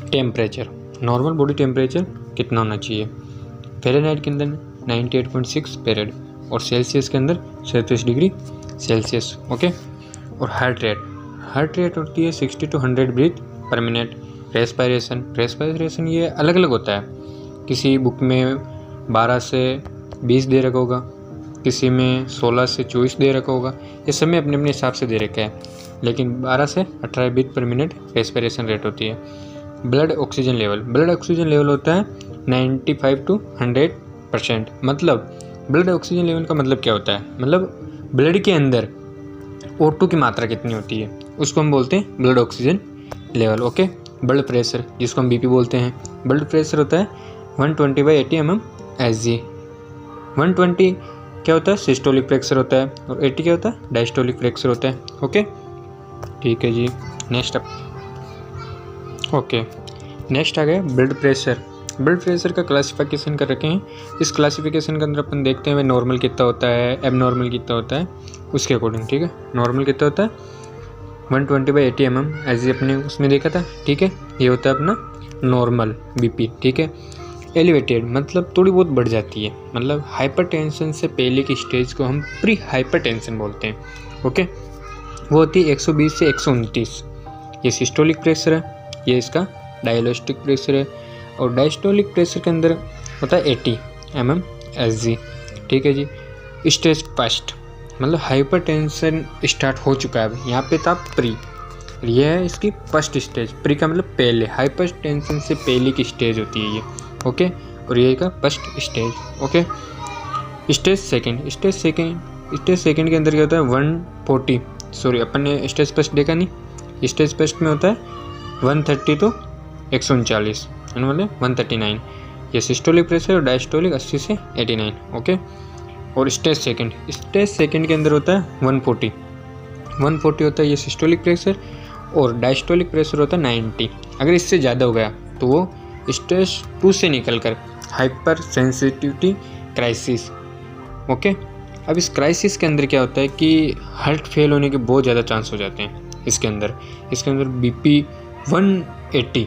Temperature, normal body temperature कितना होना चाहिए। फ़ारेनहाइट के अंदर 98.6 फेरेड और सेल्सियस के अंदर 37 डिग्री सेल्सियस। ओके। और हार्ट रेट होती है 60 to 100 breath per minute. Respiration ये अलग अलग होता है, किसी बुक में 12 से 20 दे रखा होगा, किसी में 16 से 24 दे रखा होगा, ये सब में अपने अपने हिसाब से दे रखा है, लेकिन 12 से 18 breathe per minute respiration rate होती है। ब्लड ऑक्सीजन लेवल होता है 95 to 100%। मतलब ब्लड ऑक्सीजन लेवल का मतलब क्या होता है, मतलब ब्लड के अंदर O2 की मात्रा कितनी होती है, उसको हम बोलते हैं blood oxygen level. Okay. Blood pressure, जिसको हम BP बोलते हैं, ब्लड प्रेशर होता है 120/80 mm/Hg। 120 क्या होता है, सिस्टोलिक प्रेशर होता है, और 80 क्या होता है, डायस्टोलिक प्रेशर होता है। ओके, ठीक है जी। नेक्स्ट आ गया ब्लड प्रेशर का क्लासिफिकेशन कर रखे हैं। इस क्लासिफिकेशन के अंदर अपन देखते हैं नॉर्मल कितना होता है, एबनॉर्मल कितना होता है, उसके अकॉर्डिंग। ठीक है, नॉर्मल कितना होता है 120/80 mm/Hg, अपने उसमें देखा था। ठीक है, ये होता है अपना नॉर्मल BP। ठीक है। एलिवेटेड मतलब थोड़ी बहुत बढ़ जाती है, मतलब हाइपरटेंशन से पहले की स्टेज को हम प्री हाइपरटेंशन बोलते हैं। ओके, वो होती है 120 से 129। ये सिस्टोलिक प्रेशर है, ये इसका डायस्टोलिक प्रेशर है, और डायस्टोलिक प्रेशर के अंदर होता है 80 mm/Hg। ठीक है जी। स्टेज फर्स्ट मतलब हाइपरटेंशन स्टार्ट हो चुका है, अब यहाँ पे था प्री, ये है इसकी फर्स्ट स्टेज। प्री का मतलब पहले, हाइपरटेंशन से पहले की स्टेज होती है ये। ओके, और ये का first stage. Okay. Stage second के अंदर क्या होता है 140, सॉरी अपन ने स्टेज फर्स्ट देखा नहीं, स्टेज फर्स्ट में होता है 130 to 139, मतलब 139। ये सिस्टोलिक प्रेशर और डायस्टोलिक 80 से 89। ओके। और स्टेज सेकंड के अंदर होता है 140 होता है ये सिस्टोलिक प्रेशर, और डायस्टोलिक प्रेशर होता है 90। अगर इससे ज़्यादा हो गया तो वो स्टेज 2 से निकलकर हाइपर सेंसिटिविटी क्राइसिस। ओके। अब इस क्राइसिस के अंदर क्या होता है कि हार्ट फेल होने के बहुत ज़्यादा चांस हो जाते हैं। इसके अंदर BP 180,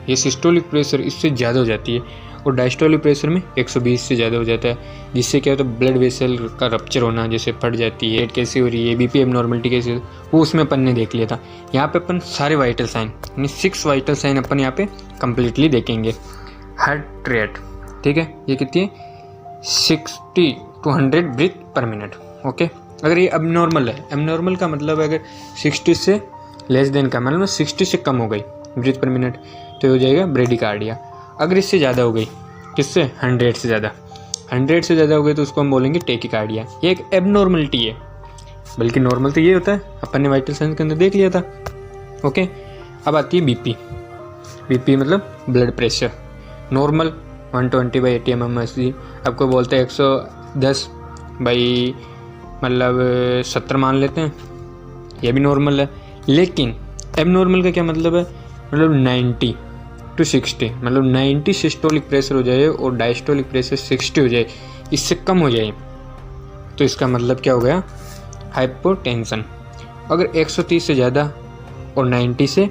ये सिस्टोलिक प्रेशर इससे ज़्यादा हो जाती है, और डायस्टोलिक प्रेशर में 120 से ज़्यादा हो जाता है, जिससे क्या होता है ब्लड वेसल का रप्चर होना, जैसे फट जाती है। कैसे हो रही है BP एबनॉर्मलिटी कैसे, वो उसमें अपन ने देख लिया था। यहाँ पे अपन सारे वाइटल साइन यानी 6 वाइटल साइन अपन यहाँ पे कंप्लीटली देखेंगे। हार्ट रेट, ठीक है, ये कितनी है 60 to 100 breath per minute. Okay. अगर ये अबनॉर्मल है, एबनॉर्मल का मतलब अगर 60 से लेस देन का, मतलब 60 से कम हो गई ब्रीथ पर मिनट, तो हो जाएगा ब्रेडिकार्डिया। अगर इससे ज़्यादा हो गई, किससे 100 से ज़्यादा, 100 से ज़्यादा हो गई तो उसको हम बोलेंगे टेकिकार्डिया। ये एक एबनॉर्मलिटी है, बल्कि नॉर्मल तो ये होता है, अपन ने वाइटल साइंस के अंदर देख लिया था। ओके। अब आती है BP मतलब ब्लड प्रेशर। नॉर्मल 120/80 mm/Hg, आपको बोलते हैं 110/70 मान लेते हैं, यह भी नॉर्मल है। लेकिन एबनॉर्मल का क्या मतलब है, मतलब 90 to 60, मतलब 90 सिस्टोलिक प्रेशर हो जाए और डायस्टोलिक प्रेशर 60 हो जाए, इससे कम हो जाए, तो इसका मतलब क्या हो गया, हाइपोटेंशन। अगर 130 से ज़्यादा और 90 से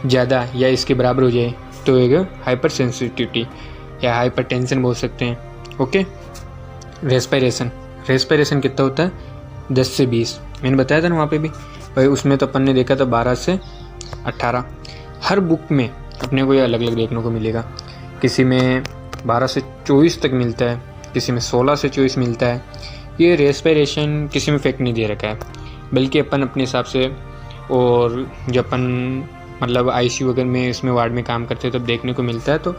ज़्यादा या इसके बराबर हो जाए तो एक हाइपर सेंसिटिविटी या हाइपरटेंशन बोल सकते हैं। ओके। रेस्पिरेशन कितना होता है 10 से 20, मैंने बताया था ना वहाँ पे भी भाई, उसमें तो अपन ने देखा था 12 से 18। हर बुक में अपने को ये अलग अलग देखने को मिलेगा, किसी में 12 से 24 तक मिलता है, किसी में 16 से 24 मिलता है। ये रेस्पिरेशन किसी में फैक्ट नहीं दे रखा है, बल्कि अपन अपने हिसाब से, और जब अपन मतलब ICU वगैरह में इसमें वार्ड में काम करते हैं तब देखने को मिलता है, तो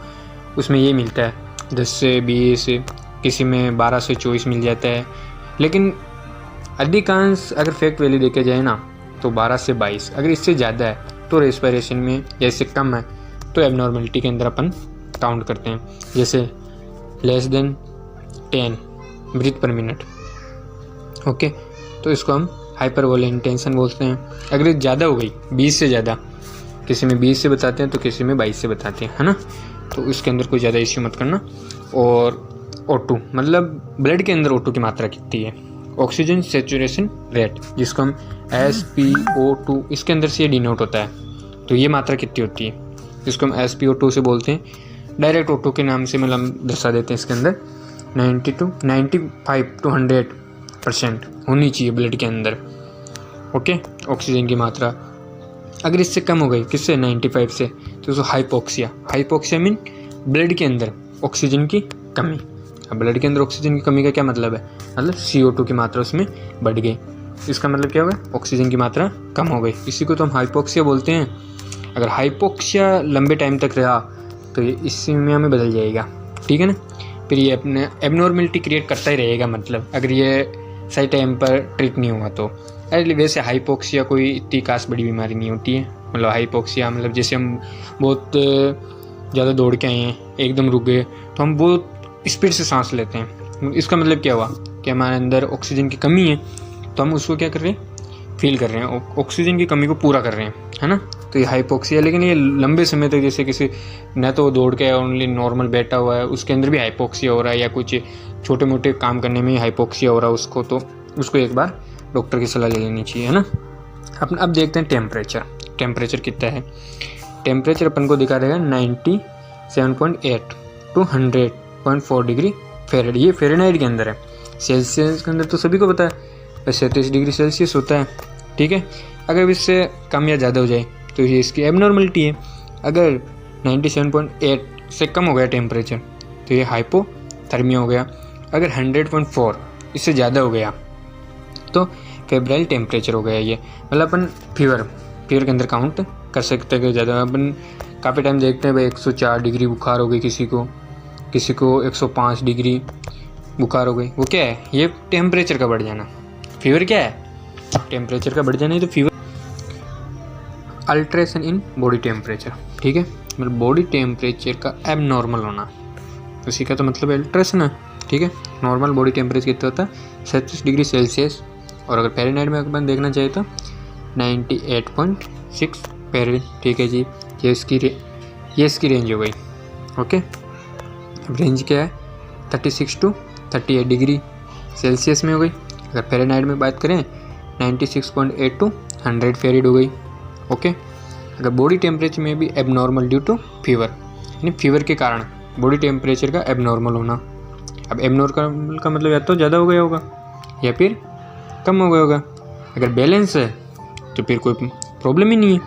उसमें ये मिलता है 10 से 20, किसी में 12 से 24 मिल जाता है। लेकिन अधिकांश अगर फैक्ट वैल्यू देखा जाए ना तो 12 से 22, अगर इससे ज़्यादा है तो रेस्पिरेशन में, या इससे कम है तो एबनॉर्मलिटी के अंदर अपन काउंट करते हैं, जैसे less than 10 breath per minute. Okay, तो इसको हम हाइपरवोलेंटेशन बोलते हैं। अगर ये ज़्यादा हो गई 20 से ज़्यादा, किसी में 20 से बताते हैं तो किसी में 22 से बताते हैं, है ना, तो इसके अंदर कोई ज़्यादा इश्यू मत करना। और O2 मतलब ब्लड के अंदर O2 की मात्रा कितनी है, ऑक्सीजन सेचुरेशन रेट, जिसको हम SpO2 इसके अंदर से ये डिनोट होता है, तो ये मात्रा कितनी होती है इसको हम SpO2 से बोलते हैं, डायरेक्ट O2 के नाम से मतलब दर्शा देते हैं। इसके अंदर 95 to 100% होनी चाहिए ब्लड के अंदर, ओके, ऑक्सीजन की मात्रा। अगर इससे कम हो गई, किससे, 95 से, तो उसको हाइपोक्सिया मीन ब्लड के अंदर ऑक्सीजन की कमी। अब ब्लड के अंदर ऑक्सीजन की कमी का क्या मतलब है, मतलब CO2 की मात्रा उसमें बढ़ गई। इसका मतलब क्या होगा, ऑक्सीजन की मात्रा कम हो गई, इसी को तो हम हाइपोक्सिया बोलते हैं। अगर हाइपोक्सिया लंबे टाइम तक रहा तो ये इसीमिया में बदल जाएगा, ठीक है ना। फिर ये अपने एबनॉर्मलिटी क्रिएट करता ही रहेगा, मतलब अगर ये सही टाइम पर ट्रीट नहीं हुआ तो। अरे वैसे हाइपोक्सिया कोई इतनी खास बड़ी बीमारी नहीं होती है, मतलब हाइपोक्सिया मतलब जैसे हम बहुत ज़्यादा दौड़ के आए हैं, एकदम रुक गए, तो हम बहुत स्पीड से सांस लेते हैं। इसका मतलब क्या हुआ कि हमारे अंदर ऑक्सीजन की कमी है, तो हम उसको क्या कर रहे हैं, फील कर रहे हैं, ऑक्सीजन की कमी को पूरा कर रहे हैं, है ना। तो ये हाइपोक्सिया, लेकिन ये लंबे समय तक, जैसे किसी न तो दौड़ के ओनली नॉर्मल बैठा हुआ है, उसके अंदर भी हाइपोक्सिया हो रहा है, या कुछ छोटे मोटे काम करने में हाइपोक्सिया हो रहा है उसको, तो उसको एक बार डॉक्टर की सलाह ले लेनी चाहिए, है ना। अब देखते हैं टेम्परेचर कितना है। टेम्परेचर अपन को दिखा रहेगा 97.8 to 100.4 डिग्री फ़ारेनहाइट। ये फ़ारेनहाइट के अंदर है, सेल्सियस के अंदर तो सभी को पता है 37 डिग्री सेल्सियस होता है, ठीक है। अगर इससे कम या ज़्यादा हो जाए तो ये इसकी एबनॉर्मलिटी है। अगर 97.8 से कम हो गया टेम्परेचर तो ये हाइपोथर्मिया हो गया। अगर 100.4 इससे ज़्यादा हो गया तो फेब्राइल टेम्परेचर हो गया ये, मतलब अपन फीवर के अंदर काउंट कर सकते हैं कि ज़्यादा। अपन काफ़ी टाइम देखते हैं भाई 104 डिग्री बुखार हो गई किसी को 105 डिग्री बुखार हो गई, वो क्या है, ये टेम्परेचर का बढ़ जाना। फीवर क्या है, टेम्परेचर का बढ़ जाना ही तो fever. Alteration in body temperature, ठीक है, मतलब बॉडी टेम्परेचर का एबनॉर्मल होना, उसी का तो मतलब अल्ट्रेशन है, ठीक है। नॉर्मल बॉडी टेम्परेचर कितना होता है 37 डिग्री सेल्सियस, और अगर फ़ारेनहाइट में अपन देखना चाहिए तो 98.6 फ़ारेनहाइट, ठीक है जी। ये इसकी रेंज हो गई, ओके। अब रेंज क्या है 36 to 38 डिग्री सेल्सियस में हो गई। अगर फ़ारेनहाइट में बात करें 96.8 to 100 फ़ारेनहाइट हो गई, ओके। अगर बॉडी टेम्परेचर में भी एबनॉर्मल ड्यू टू फीवर, यानी फीवर के कारण बॉडी टेम्परेचर का एबनॉर्मल होना। अब एबनॉर्मल का मतलब या तो ज़्यादा हो गया होगा या फिर कम हो गया होगा। अगर बैलेंस है तो फिर कोई प्रॉब्लम ही नहीं है,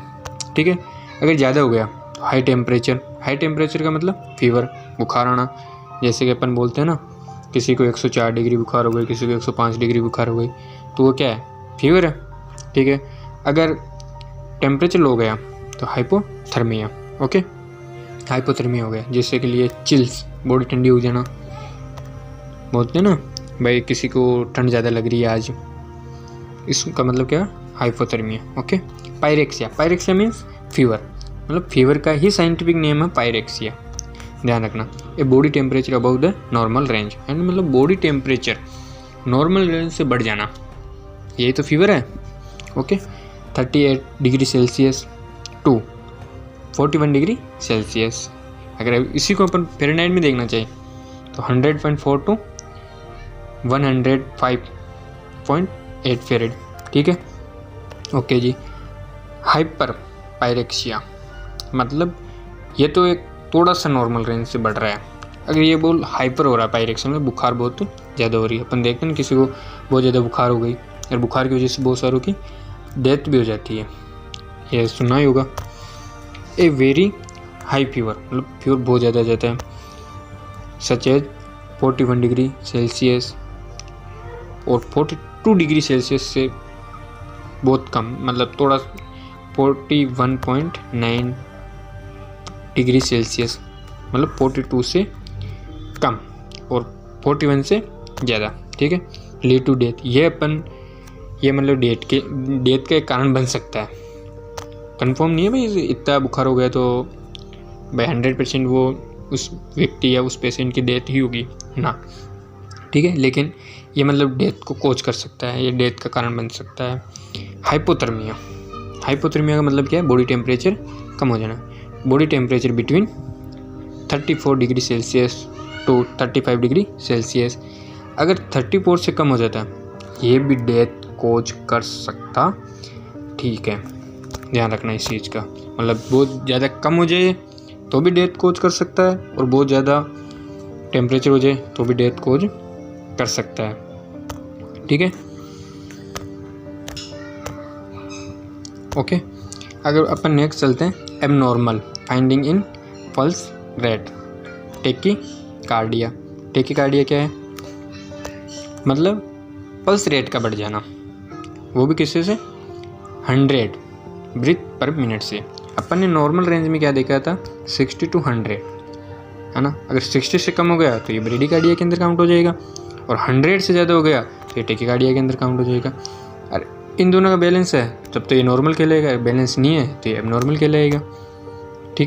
ठीक है। अगर ज़्यादा हो गया हाई टेम्परेचर का मतलब फीवर, बुखार आना, जैसे कि अपन बोलते हैं ना किसी को 104 डिग्री बुखार हो गई, किसी को 105 डिग्री बुखार हो गई, तो वो क्या है, फीवर है, ठीक है। अगर टेम्परेचर लो गया तो हाइपोथर्मिया, ओके, हाइपोथर्मिया हो गया, जैसे कि लिए चिल्स, बॉडी ठंडी हो जाना, बोलते हैं ना भाई किसी को ठंड ज़्यादा लग रही है आज, इसका मतलब क्या, hypothermia, okay. Pyrexia means fever, मतलब फीवर का ही साइंटिफिक नेम है पायरेक्सिया, ध्यान रखना। A body temperature about the normal range, and मतलब बॉडी टेम्परेचर नॉर्मल रेंज से बढ़ जाना, यही तो फीवर है, okay. 38 degree Celsius to 41 degree Celsius. अगर इसी को अपन फ़ारेनहाइट में देखना चाहिए तो 100.4 to 105.8 फ़ारेनहाइट, ठीक है, ओके जी। हाइपर पायरेक्सिया मतलब ये तो एक थोड़ा सा नॉर्मल रेंज से बढ़ रहा है। अगर ये बोल हाइपर हो रहा है पायरेक्सिया में, बुखार बहुत ज़्यादा हो रही है, अपन देखते हैं ना किसी को बहुत ज़्यादा बुखार हो गई और बुखार की वजह से बहुत सारों की डेथ भी हो जाती है, ये सुना ही होगा। ए वेरी हाई फीवर, मतलब फीवर बहुत ज़्यादा जाता है, सच एज 41 डिग्री सेल्सियस और 42 डिग्री सेल्सियस से बहुत कम, मतलब थोड़ा 41.9 डिग्री सेल्सियस, मतलब 42 से कम और 41 से ज़्यादा, ठीक है। लीड टू डेथ, ये मतलब डेथ का एक कारण बन सकता है। कंफर्म नहीं है भाई इतना बुखार हो गया तो भाई 100% वो उस व्यक्ति या उस पेशेंट की डेथ ही होगी ना, ठीक है, लेकिन ये मतलब डेथ को कोज कर सकता है, ये डेथ का कारण बन सकता है। हाइपोथर्मिया का मतलब क्या है, बॉडी टेम्परेचर कम हो जाना, body temperature between 34 degree Celsius to 35 degree Celsius. अगर 34 से कम हो जाता है ये भी डेथ कोज कर सकता, ठीक है। ध्यान रखना इस चीज़ का। मतलब बहुत ज़्यादा कम हो जाए तो भी डेथ कोज कर सकता है, और बहुत ज़्यादा टेम्परेचर हो जाए तो भी डेथ कोज कर सकता है। ठीक है, ओके। अगर अपन नेक्स्ट चलते हैं, abnormal finding in pulse rate, tachycardia. Tachycardia क्या है? मतलब पल्स रेट का बढ़ जाना, वो भी किससे से? 100 ब्रीथ पर मिनट से। अपन ने नॉर्मल रेंज में क्या देखा था? 60 to 100, है ना। अगर 60 से कम हो गया तो ये ब्रेडिकार्डिया के अंदर काउंट हो जाएगा, और 100 से ज़्यादा हो गया तो ये टेकीकार्डिया के अंदर काउंट हो जाएगा। और इन दोनों का बैलेंस है तब तो ये नॉर्मल कहलाएगा, बैलेंस नहीं है तो ये एबनॉर्मल कहलाएगा।